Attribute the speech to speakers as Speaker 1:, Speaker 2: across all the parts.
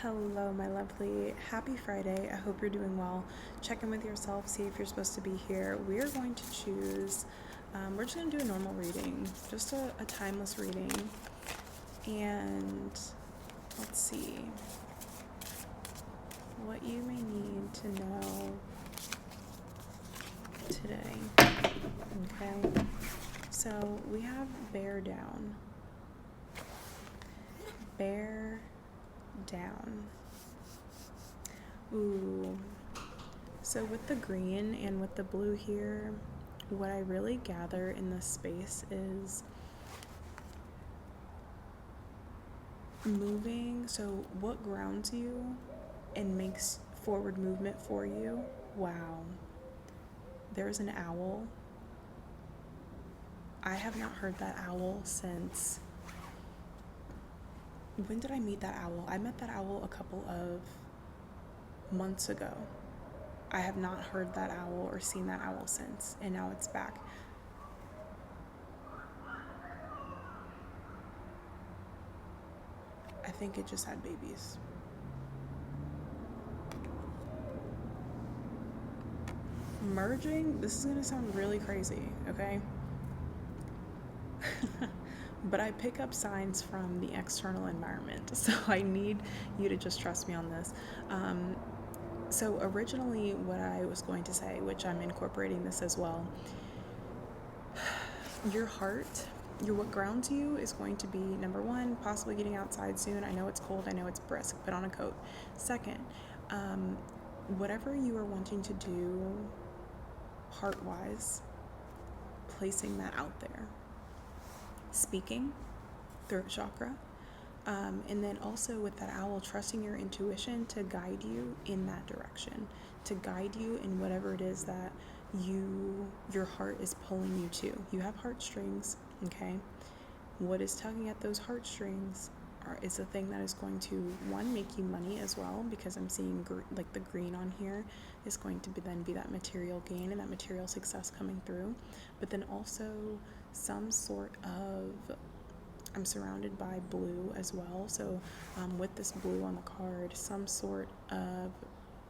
Speaker 1: Hello, my lovely. Happy Friday. I hope you're doing well. Check in with yourself, see if you're supposed to be here. We are going to choose, we're just going to do a normal reading, just a timeless reading. And let's see what you may need to know today. Okay, so we have bear down. Bear down. Ooh. So with the green and with the blue here, what I really gather in this space is moving. So what grounds you and makes forward movement for you? Wow. There's an owl. I have not heard that owl since... When did I meet that owl? I met that owl a couple of months ago. I have not heard that owl or seen that owl since, and now it's back. I think it just had babies. Merging, this is gonna sound really crazy, okay? But I pick up signs from the external environment, so I need you to just trust me on this. So originally what I was going to say, which I'm incorporating this as well, your heart, what grounds you is going to be, number one, possibly getting outside soon. I know it's cold, I know it's brisk, put on a coat. Second, whatever you are wanting to do heart-wise, placing that out there. Speaking, throat chakra, and then also with that owl, trusting your intuition to guide you in that direction, to guide you in whatever it is that your heart is pulling you to. You have heartstrings, okay? What is tugging at those heartstrings is the thing that is going to, one, make you money as well, because I'm seeing like the green on here is going to be that material gain and that material success coming through, but then also some sort of, I'm surrounded by blue as well, so with this blue on the card, some sort of,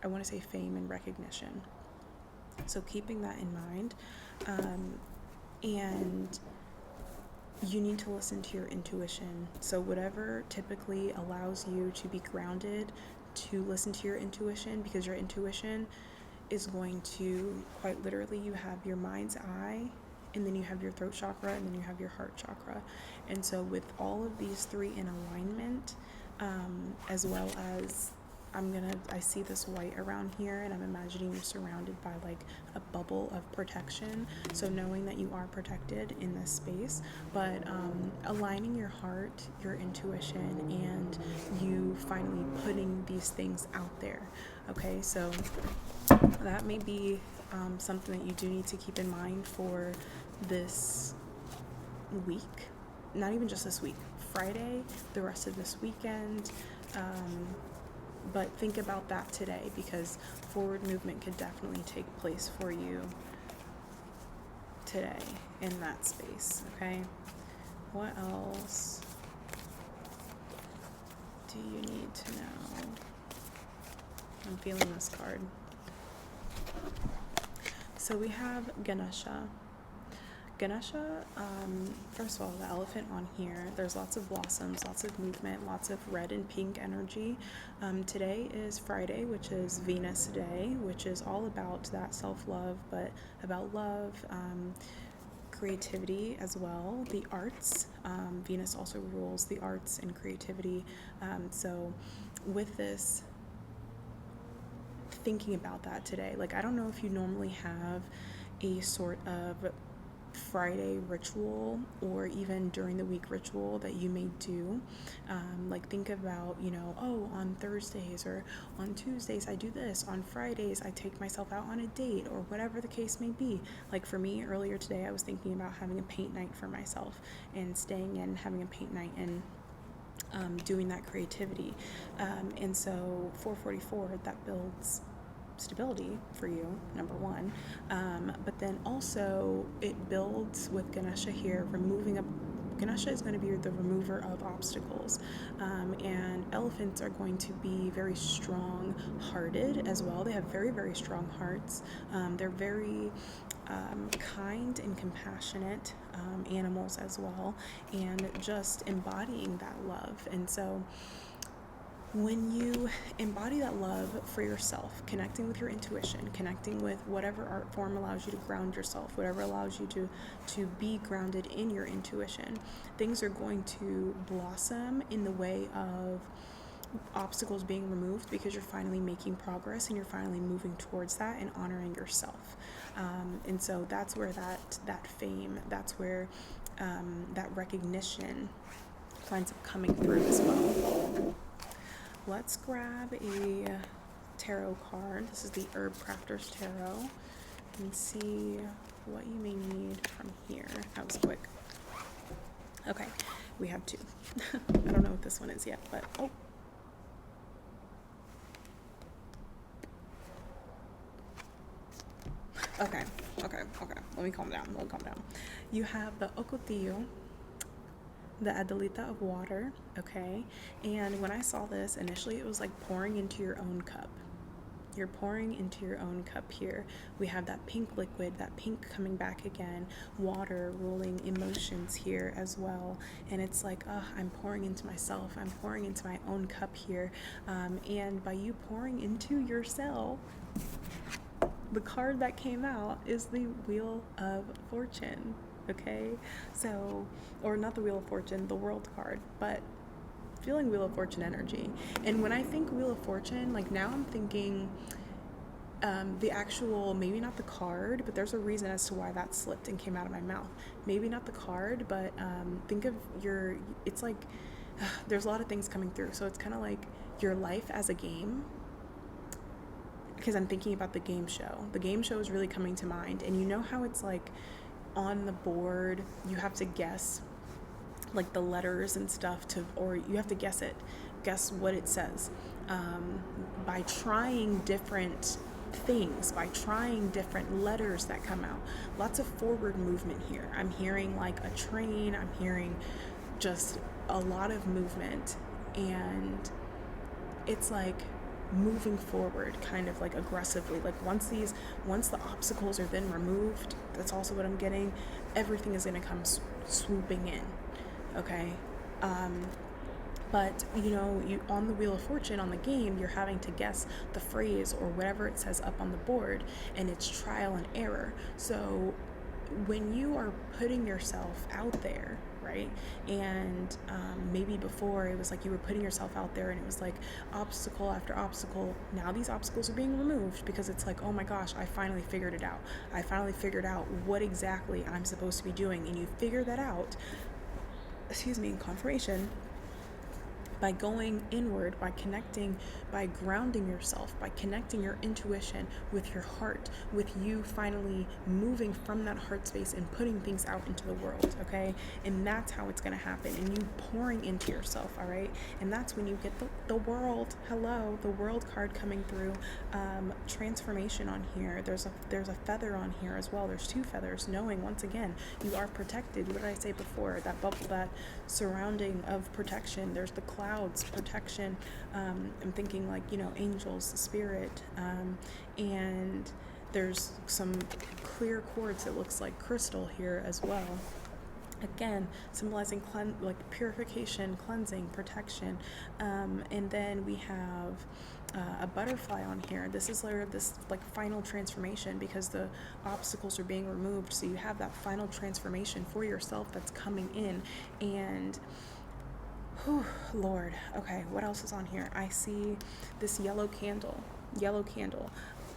Speaker 1: I want to say, fame and recognition. So keeping that in mind, and you need to listen to your intuition. So whatever typically allows you to be grounded, to listen to your intuition, because your intuition is going to, quite literally, you have your mind's eye, and then you have your throat chakra, and then you have your heart chakra. And so with all of these three in alignment, as well as I see this white around here, and I'm imagining you're surrounded by like a bubble of protection. So knowing that you are protected in this space, but aligning your heart, your intuition, and you finally putting these things out there. Okay, so that may be something that you do need to keep in mind for this week. Not even just this week, Friday, the rest of this weekend. But think about that today, because forward movement could definitely take place for you today in that space, okay? What else do you need to know? I'm feeling this card. So we have Ganesha. Ganesha, first of all, the elephant on here, there's lots of blossoms, lots of movement, lots of red and pink energy. Today is Friday, which is Venus Day, which is all about that self-love, but about love, creativity as well, the arts. Venus also rules the arts and creativity. So with this, thinking about that today, like, I don't know if you normally have a sort of Friday ritual or even during the week ritual that you may do, like think about, on Thursdays or on Tuesdays I do this, on Fridays I take myself out on a date, or whatever the case may be. Like for me, earlier today I was thinking about having a paint night for myself and staying in, having a paint night and doing that creativity, and so 444, that builds stability for you, number one, but then also it builds with Ganesha here, removing a Ganesha is going to be the remover of obstacles, and elephants are going to be very strong-hearted as well. They have very, very strong hearts. They're very kind and compassionate animals as well, and just embodying that love. And so when you embody that love for yourself, connecting with your intuition, connecting with whatever art form allows you to ground yourself, whatever allows you to be grounded in your intuition, things are going to blossom in the way of obstacles being removed, because you're finally making progress and you're finally moving towards that and honoring yourself. And so that's where that fame, that's where that recognition finds up coming through as well. Let's grab a tarot card. This is the Herbcrafter's Tarot, and see what you may need from here. That was quick. Okay, we have two. I don't know what this one is yet, but oh. Okay. Let me calm down. You have the Ocotillo, the Adelita of water, okay? And when I saw this, initially it was like pouring into your own cup. You're pouring into your own cup here. We have that pink liquid, that pink coming back again, water, ruling emotions here as well. And it's like, I'm pouring into myself. I'm pouring into my own cup here. And by you pouring into yourself, the card that came out is the Wheel of Fortune. Okay, so, or not the Wheel of Fortune, the World card, but feeling Wheel of Fortune energy. And when I think Wheel of Fortune, like now I'm thinking the actual, maybe not the card, but there's a reason as to why that slipped and came out of my mouth. Maybe not the card, but think of it's like, there's a lot of things coming through. So it's kind of like your life as a game, because I'm thinking about the game show. The game show is really coming to mind. And you know how it's like, on the board you have to guess like the letters and stuff or you have to guess what it says by trying different things, by trying different letters that come out. Lots of forward movement here. I'm hearing like a train, I'm hearing just a lot of movement, and it's like moving forward kind of like aggressively. Like once the obstacles are then removed, that's also what I'm getting, everything is going to come swooping in. Okay, but you know, you on the Wheel of Fortune on the game, you're having to guess the phrase or whatever it says up on the board, and it's trial and error. So when you are putting yourself out there, right? And maybe before it was like you were putting yourself out there and it was like obstacle after obstacle. Now these obstacles are being removed because it's like, oh my gosh, I finally figured it out. I finally figured out what exactly I'm supposed to be doing. And you figure that out, in confirmation, by going inward, by connecting, by grounding yourself, by connecting your intuition with your heart, with you finally moving from that heart space and putting things out into the world, okay? And that's how it's going to happen, and you pouring into yourself, all right? And that's when you get the world, the world card coming through, transformation on here. There's a feather on here as well. There's two feathers, knowing once again, you are protected. What did I say before? That bubble, that surrounding of protection. There's the clouds, protection. I'm thinking like, you know, angels, spirit, and there's some clear quartz. It looks like crystal here as well. Again, symbolizing like purification, cleansing, protection. And then we have a butterfly on here. This is this final transformation, because the obstacles are being removed. So you have that final transformation for yourself that's coming in. And whew, Lord, okay, what else is on here? I see this yellow candle,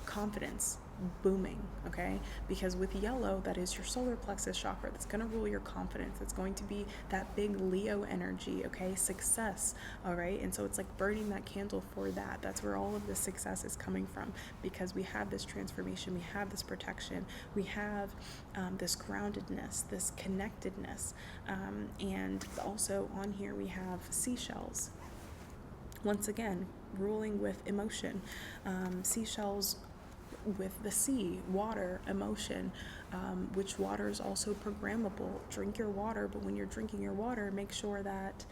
Speaker 1: confidence booming, okay? Because with yellow, that is your solar plexus chakra. That's going to rule your confidence. It's going to be that big Leo energy, okay? Success, all right? And so it's like burning that candle for that. That's where all of the success is coming from, because we have this transformation, we have this protection, we have this groundedness, this connectedness, and also on here we have seashells. Once again, ruling with emotion. Seashells with the sea, water, emotion, which water is also programmable. Drink your water, but when you're drinking your water, make sure that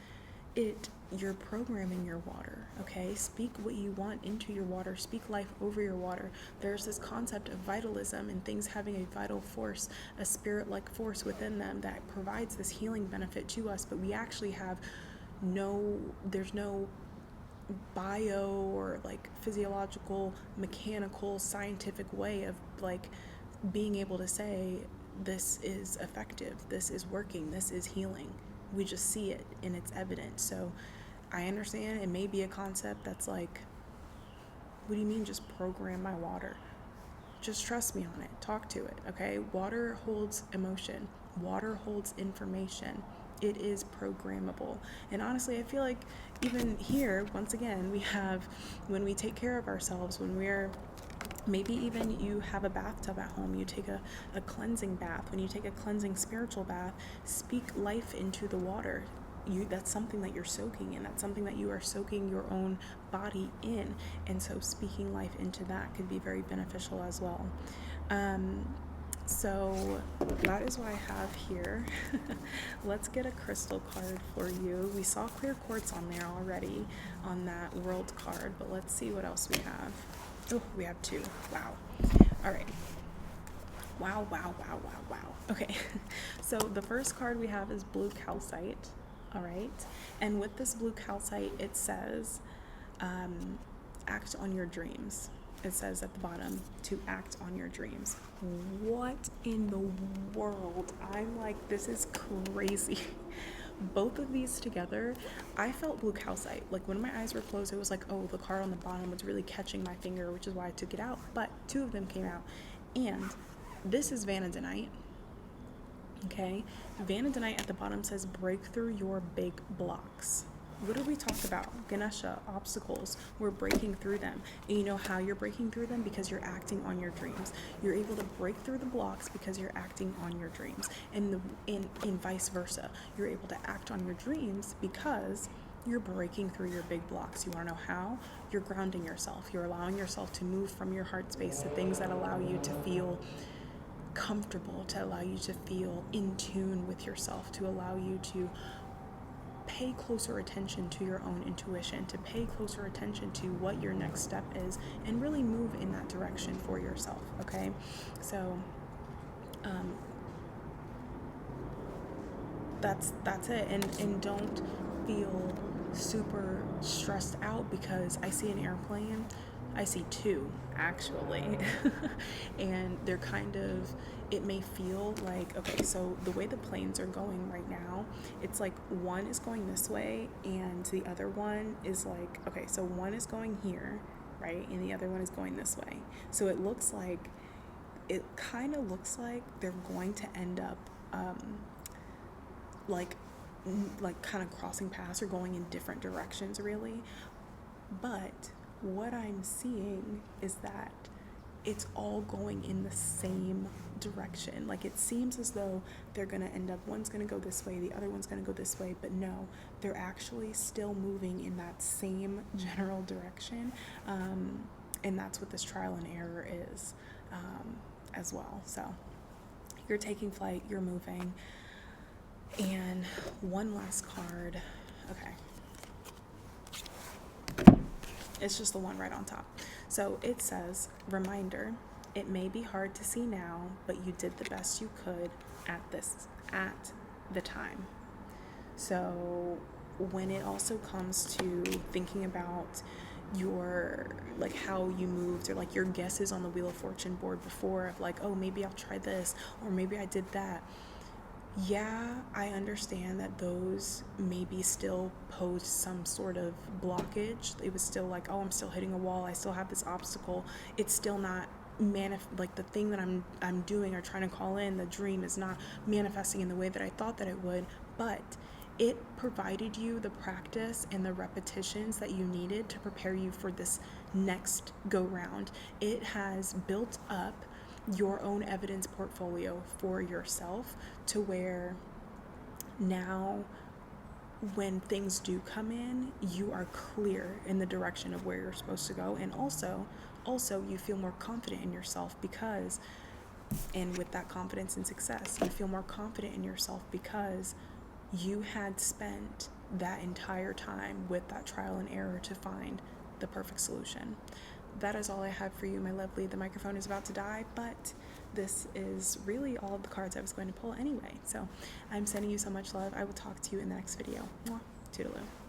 Speaker 1: you're programming your water, okay? Speak what you want into your water. Speak life over your water. There's this concept of vitalism and things having a vital force, a spirit-like force within them that provides this healing benefit to us, but we actually have there's no bio or like physiological, mechanical, scientific way of like being able to say this is effective, this is working, this is healing. We just see it and it's evident. So I understand it may be a concept that's like, what do you mean just program my water? Just trust me on it. Talk to it, okay? Water holds emotion. Water holds information. It is programmable. And honestly, I feel like even here, once again, we have, when we take care of ourselves, when we're, maybe even you have a bathtub at home, you take a cleansing bath. When you take a cleansing spiritual bath, speak life into the water. That's something that you're soaking in. That's something that you are soaking your own body in. And so speaking life into that could be very beneficial as well. So that is what I have here. Let's get a crystal card for you. We saw clear quartz on there already on that world card, but let's see what else we have. Oh, we have 2. Wow. All right. Wow. Okay. So the first card we have is blue calcite. All right. And with this blue calcite, it says, act on your dreams. It says at the bottom to act on your dreams. What in the world? I'm like, this is crazy. Both of these together, I felt blue calcite. Like when my eyes were closed, it was like, oh, the card on the bottom was really catching my finger, which is why I took it out. But 2 of them came out. And this is vanadinite. Okay? Vanadinite at the bottom says break through your big blocks. What did we talk about? Ganesha, obstacles. We're breaking through them. And you know how you're breaking through them? Because you're acting on your dreams. You're able to break through the blocks because you're acting on your dreams. And vice versa. You're able to act on your dreams because you're breaking through your big blocks. You want to know how? You're grounding yourself. You're allowing yourself to move from your heart space to things that allow you to feel comfortable, to allow you to feel in tune with yourself, to allow you to pay closer attention to your own intuition, to pay closer attention to what your next step is, and really move in that direction for yourself, okay? So, that's it, and don't feel super stressed out because I see an airplane. I see 2 actually, and they're kind of, it may feel like, okay, so the way the planes are going right now, it's like one is going this way and the other one is like, okay, so one is going here, right, and the other one is going this way. So it kind of looks like they're going to end up like kind of crossing paths or going in different directions really. But what I'm seeing is that it's all going in the same direction. Like it seems as though they're going to end up, one's going to go this way, the other one's going to go this way, but no, they're actually still moving in that same general direction. And that's what this trial and error is as well. So you're taking flight, you're moving. And one last card. Okay. It's just the one right on top. So it says, reminder, it may be hard to see now, but you did the best you could at the time. So when it also comes to thinking about your, like how you moved or like your guesses on the Wheel of Fortune board before of like, oh, maybe I'll try this or maybe I did that. Yeah, I understand that those maybe still posed some sort of blockage. It was still like, oh, I'm still hitting a wall. I still have this obstacle. It's still not like the thing that I'm doing or trying to call in, the dream is not manifesting in the way that I thought that it would, but it provided you the practice and the repetitions that you needed to prepare you for this next go round. It has built up your own evidence portfolio for yourself to where now when things do come in, you are clear in the direction of where you're supposed to go. And also you feel more confident in yourself because, and with that confidence and success, you feel more confident in yourself because you had spent that entire time with that trial and error to find the perfect solution. That is all I have for you, my lovely. The microphone is about to die, but this is really all of the cards I was going to pull anyway. So I'm sending you so much love. I will talk to you in the next video. Mwah. Toodaloo.